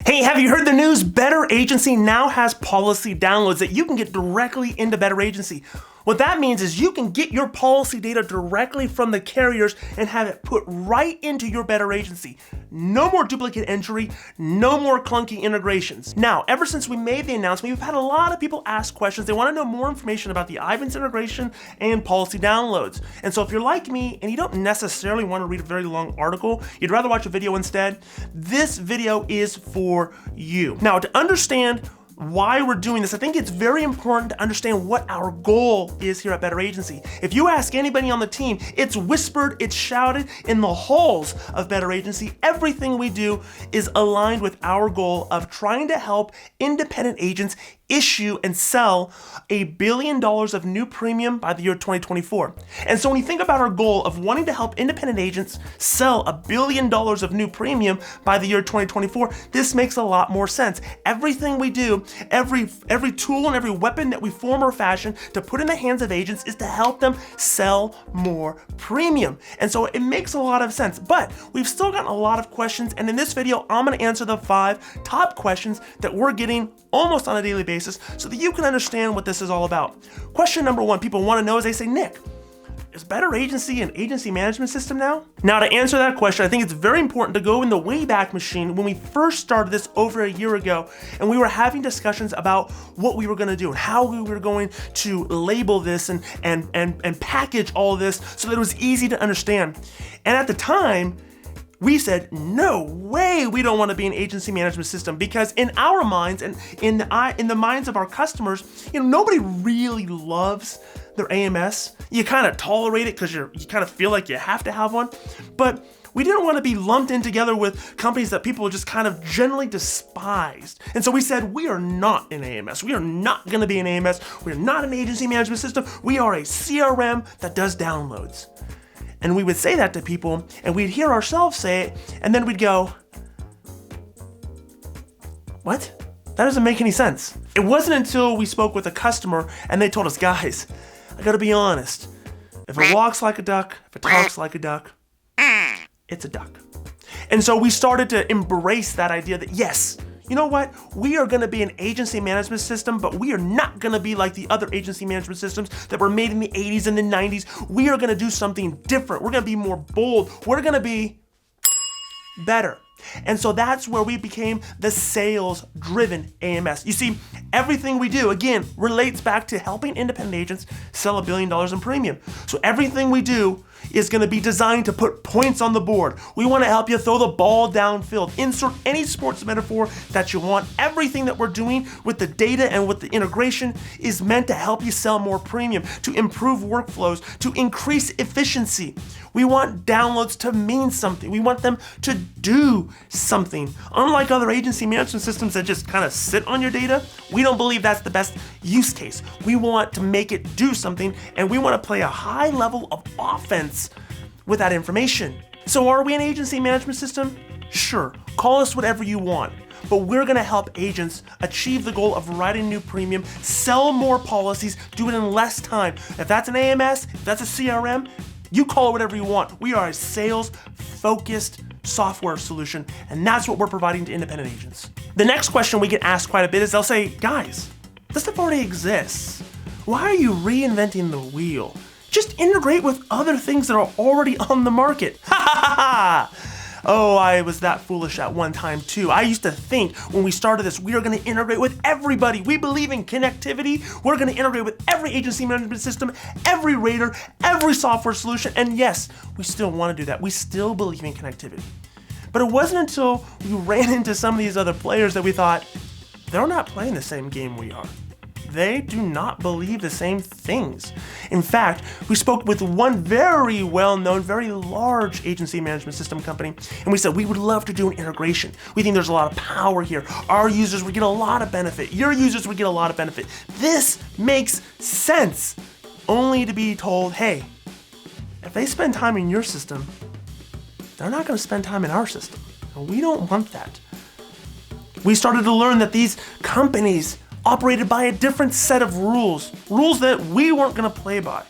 Hey, have you heard the news? Better Agency now has policy downloads that you can get directly into Better Agency. What that means is you can get your policy data directly from the carriers and have it put right into your Better Agency. No more duplicate entry, no more clunky integrations. Now, ever since we made the announcement, we've had a lot of people ask questions. They want to know more information about the Ivans integration and policy downloads. And so if you're like me and you don't necessarily want to read a very long article, you'd rather watch a video instead, this video is for you. Now, to understand why we're doing this, I think it's very important to understand what our goal is here at Better Agency. If you ask anybody on the team, it's whispered, it's shouted in the halls of Better Agency. Everything we do is aligned with our goal of trying to help independent agents issue and sell $1 billion of new premium by the year 2024. And so when you think about our goal of wanting to help independent agents sell $1 billion of new premium by the year 2024, this makes a lot more sense. Everything we do, every tool and every weapon that we form or fashion to put in the hands of agents is to help them sell more premium. And so it makes a lot of sense, but we've still gotten a lot of questions. And in this video, I'm gonna answer the 5 top questions that we're getting almost on a daily basis so that you can understand what this is all about. Question number 1 people want to know is, they say, Nick, is Better Agency an agency management system now? Now, to answer that question, I think it's very important to go in the Wayback Machine when we first started this over a year ago, and we were having discussions about what we were going to do and how we were going to label this and package all of this so that it was easy to understand. And at the time, we said, no way, we don't want to be an agency management system, because in our minds and in the minds of our customers, nobody really loves their AMS. You kind of tolerate it because you kind of feel like you have to have one, but we didn't want to be lumped in together with companies that people just kind of generally despised. And so we said, we are not an AMS. We are not going to be an AMS. We're not an agency management system. We are a CRM that does downloads. And we would say that to people, and we'd hear ourselves say it, and then we'd go, what? That doesn't make any sense. It wasn't until we spoke with a customer and they told us, guys, I gotta be honest. If it walks like a duck, if it talks like a duck, it's a duck. And so we started to embrace that idea that, yes, you know what? We are going to be an agency management system, but we are not going to be like the other agency management systems that were made in the 80s and the 90s. We are going to do something different. We're going to be more bold. We're going to be better. And so that's where we became the sales-driven AMS. You see, everything we do, again, relates back to helping independent agents sell $1 billion in premium. So everything we do is going to be designed to put points on the board. We want to help you throw the ball downfield. Insert any sports metaphor that you want. Everything that we're doing with the data and with the integration is meant to help you sell more premium, to improve workflows, to increase efficiency. We want downloads to mean something. We want them to do something. Unlike other agency management systems that just kind of sit on your data, we don't believe that's the best use case. We want to make it do something, and we want to play a high level of offense with that information. So are we an agency management system? Sure, call us whatever you want, but we're gonna help agents achieve the goal of writing new premium, sell more policies, do it in less time. If that's an AMS, if that's a CRM, you call it whatever you want. We are a sales-focused software solution, and that's what we're providing to independent agents. The next question we get asked quite a bit is, they'll say, guys, this stuff already exists. Why are you reinventing the wheel? Just integrate with other things that are already on the market. Ha ha ha ha! Oh, I was that foolish at one time too. I used to think when we started this, we are going to integrate with everybody. We believe in connectivity. We're going to integrate with every agency management system, every rater, every software solution. And yes, we still want to do that. We still believe in connectivity. But it wasn't until we ran into some of these other players that we thought, they're not playing the same game we are. They do not believe the same things. In fact, we spoke with one very well-known, very large agency management system company, and we said, we would love to do an integration. We think there's a lot of power here. Our users would get a lot of benefit. Your users would get a lot of benefit. This makes sense. Only to be told, hey, if they spend time in your system, they're not going to spend time in our system. And we don't want that. We started to learn that these companies operated by a different set of rules that we weren't going to play by.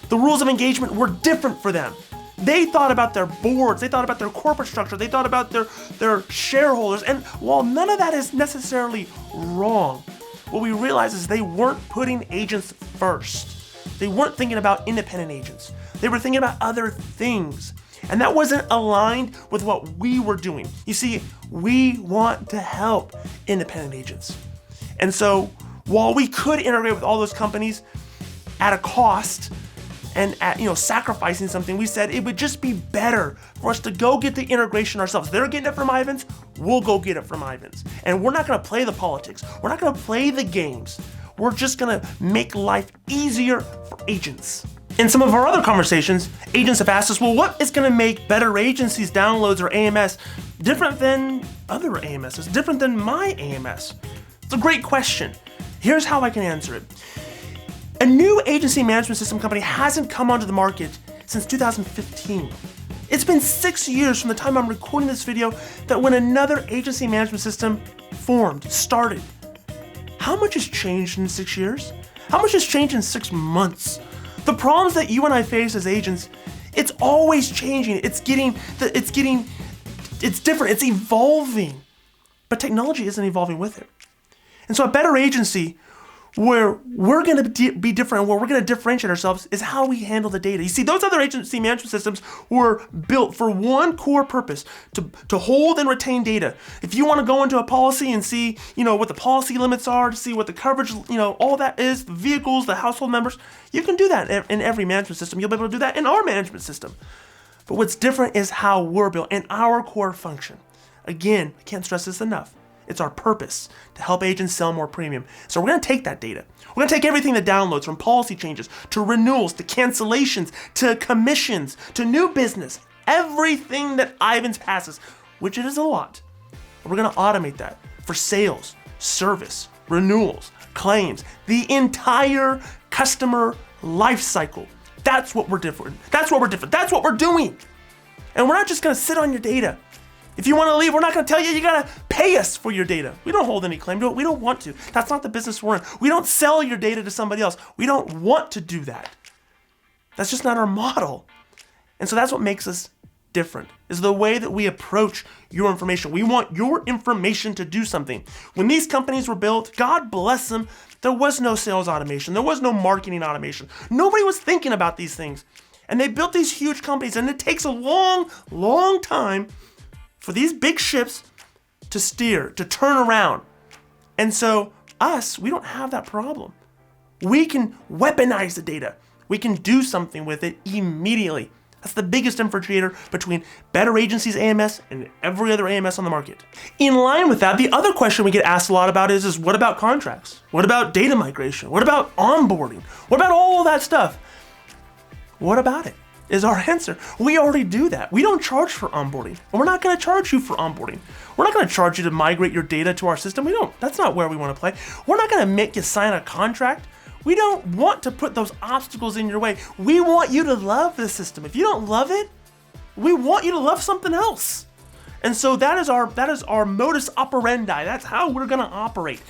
The rules of engagement were different for them. They thought about their boards, they thought about their corporate structure, they thought about their shareholders. And while none of that is necessarily wrong, what we realize is they weren't putting agents first. They weren't thinking about independent agents. They were thinking about other things. And that wasn't aligned with what we were doing. You see, we want to help independent agents. And so while we could integrate with all those companies at a cost and at sacrificing something, we said it would just be better for us to go get the integration ourselves. They're getting it from Ivans, we'll go get it from Ivans. And we're not gonna play the politics. We're not gonna play the games. We're just gonna make life easier for agents. In some of our other conversations, agents have asked us, well, what is gonna make Better Agency's downloads or AMS different than other AMSs, different than my AMS? It's a great question. Here's how I can answer it. A new agency management system company hasn't come onto the market since 2015. It's been 6 years from the time I'm recording this video that when another agency management system started. How much has changed in 6 years? How much has changed in 6 months? The problems that you and I face as agents, it's always changing. It's different, it's evolving. But technology isn't evolving with it. And so a Better Agency, where we're going to be different, where we're going to differentiate ourselves, is how we handle the data. You see, those other agency management systems were built for one core purpose, to hold and retain data. If you want to go into a policy and see, what the policy limits are, to see what the coverage, all that is, the vehicles, the household members, you can do that in every management system. You'll be able to do that in our management system. But what's different is how we're built and our core function. Again, I can't stress this enough. It's our purpose to help agents sell more premium. So we're gonna take that data. We're gonna take everything that downloads, from policy changes, to renewals, to cancellations, to commissions, to new business, everything that Ivans passes, which it is a lot. And we're gonna automate that for sales, service, renewals, claims, the entire customer life cycle. That's what we're different. That's what we're doing. And we're not just gonna sit on your data. If you want to leave, we're not going to tell you got to pay us for your data. We don't hold any claim to it. We don't want to. That's not the business we're in. We don't sell your data to somebody else. We don't want to do that. That's just not our model. And so that's what makes us different, is the way that we approach your information. We want your information to do something. When these companies were built, God bless them, there was no sales automation. There was no marketing automation. Nobody was thinking about these things. And they built these huge companies, and it takes a long, long time for these big ships to steer, to turn around. And so we don't have that problem. We can weaponize the data. We can do something with it immediately. That's the biggest differentiator between Better Agency's AMS and every other AMS on the market. In line with that, the other question we get asked a lot about is what about contracts? What about data migration? What about onboarding? What about all that stuff? What about it? Is our answer. We already do that. We don't charge for onboarding. And we're not going to charge you for onboarding. We're not going to charge you to migrate your data to our system. That's not where we want to play. We're not going to make you sign a contract. We don't want to put those obstacles in your way. We want you to love the system. If you don't love it, we want you to love something else. And so that is our modus operandi. That's how we're going to operate.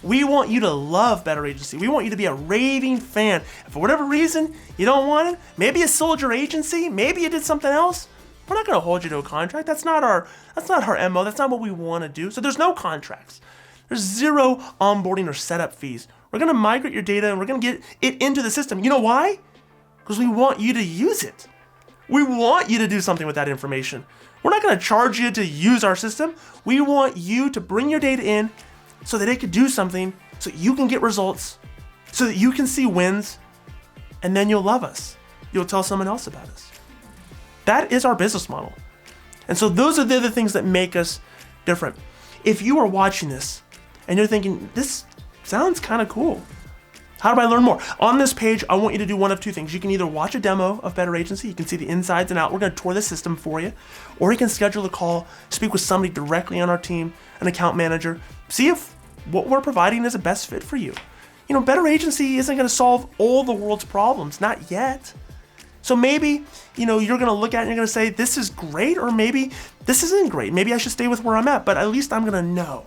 We want you to love Better Agency. We want you to be a raving fan. If for whatever reason you don't want it, maybe you sold your agency, maybe you did something else, we're not going to hold you to a contract. That's not our MO. That's not what we want to do. So there's no contracts. There's zero onboarding or setup fees. We're going to migrate your data and we're going to get it into the system. You know why? Because we want you to use it. We want you to do something with that information. We're not going to charge you to use our system. We want you to bring your data in so that it could do something, so you can get results, so that you can see wins, and then you'll love us. You'll tell someone else about us. That is our business model. And so those are the other things that make us different. If you are watching this and you're thinking, this sounds kind of cool, how do I learn more? On this page, I want you to do one of two things. You can either watch a demo of Better Agency, you can see the insides and out. We're going to tour the system for you. Or you can schedule a call, speak with somebody directly on our team, an account manager, see if what we're providing is the best fit for you. Better Agency isn't going to solve all the world's problems, not yet. So maybe, you're going to look at it and you're going to say, this is great, or maybe this isn't great. Maybe I should stay with where I'm at, but at least I'm going to know.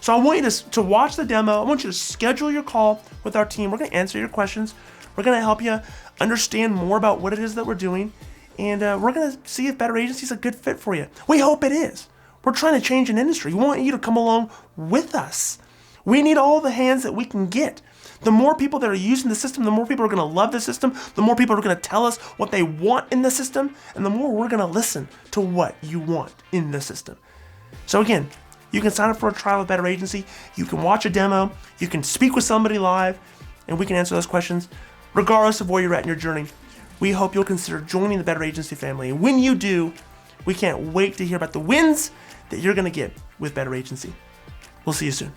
So I want you to watch the demo. I want you to schedule your call with our team. We're going to answer your questions. We're going to help you understand more about what it is that we're doing. And we're going to see if Better Agency is a good fit for you. We hope it is. We're trying to change an industry. We want you to come along with us. We need all the hands that we can get. The more people that are using the system, the more people are going to love the system, the more people are going to tell us what they want in the system, and the more we're going to listen to what you want in the system. So again, you can sign up for a trial with Better Agency, you can watch a demo, you can speak with somebody live, and we can answer those questions regardless of where you're at in your journey. We hope you'll consider joining the Better Agency family, and when you do, we can't wait to hear about the wins that you're going to get with Better Agency. We'll see you soon.